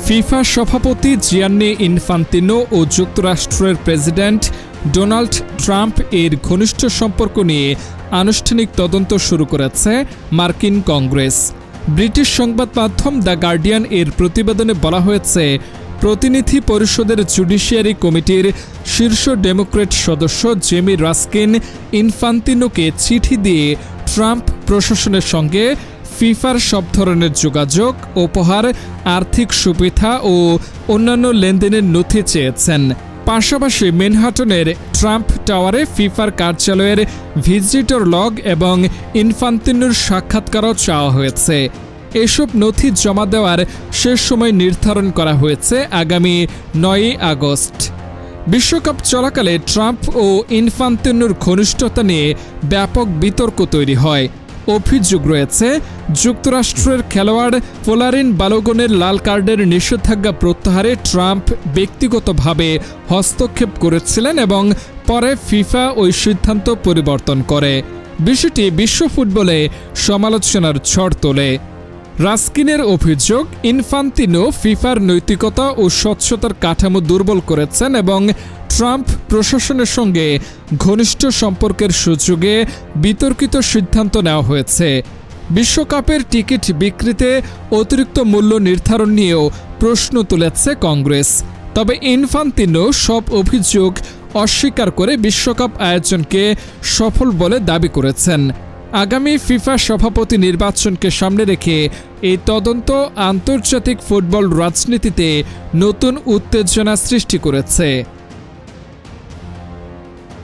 FIFA সভাপতি Gianni Infantino ও যুক্তরাষ্ট্রের president Donald Trump এর ঘনিষ্ঠ সম্পর্ক নিয়ে আনুষ্ঠানিক তদন্ত শুরু করেছে মার্কিন কংগ্রেস। ব্রিটিশ সংবাদ মাধ্যম দ্য গার্ডিয়ান এর প্রতিবেদনে বলা হয়েছে, প্রতিনিধি পরিষদের জুডিশিয়ারি কমিটির শীর্ষ ডেমোক্র্যাট সদস্য জেমি রাস্কিন ইনফান্তিনোকে চিঠি দিয়ে ট্রাম্প প্রশাসনের সঙ্গে ফিফার সব ধরনের যোগাযোগ, উপহার, আর্থিক সুবিধা ও অন্যান্য লেনদেনের নথি চেয়েছেন। পাশাপাশি ম্যানহাটনের ট্রাম্প টাওয়ারে ফিফার কার্যালয়ের ভিজিটর লগ এবং ইনফান্তিনোর সাক্ষাৎকারও চাওয়া হয়েছে। এসব নথি জমা দেওয়ার শেষ সময় নির্ধারণ করা হয়েছে আগামী ৯ আগস্ট। বিশ্বকাপ চলাকালে ট্রাম্প ও ইনফান্তিনোর ঘনিষ্ঠতা নিয়ে ব্যাপক বিতর্ক তৈরি হয়। অভিযোগ রয়েছে, যুক্তরাষ্ট্রের খেলোয়াড় ফোলারিন বালোগনের লাল কার্ডের নিষেধাজ্ঞা প্রত্যাহারে ট্রাম্প ব্যক্তিগতভাবে হস্তক্ষেপ করেছিলেন এবং পরে ফিফা ওই সিদ্ধান্ত পরিবর্তন করে। বিষয়টি বিশ্ব ফুটবলে সমালোচনার ঝড় তোলে। রাস্কিনের অভিযোগ, ইনফান্তিনো ফিফার নৈতিকতা ও স্বচ্ছতার কাঠামো দুর্বল করেছেন এবং ট্রাম্প প্রশাসনের সঙ্গে ঘনিষ্ঠ সম্পর্কের সুযোগে বিতর্কিত সিদ্ধান্ত নেওয়া হয়েছে। বিশ্বকাপের টিকিট বিক্রিতে অতিরিক্ত মূল্য নির্ধারণ নিয়েও প্রশ্ন তুলেছে কংগ্রেস। তবে ইনফান্তিনো সব অভিযোগ অস্বীকার করে বিশ্বকাপ আয়োজনকে সফল বলে দাবি করেছেন। আগামী ফিফা সভাপতি নির্বাচনকে সামনে রেখে এই তদন্ত আন্তর্জাতিক ফুটবল রাজনীতিতে নতুন উত্তেজনা সৃষ্টি করেছে।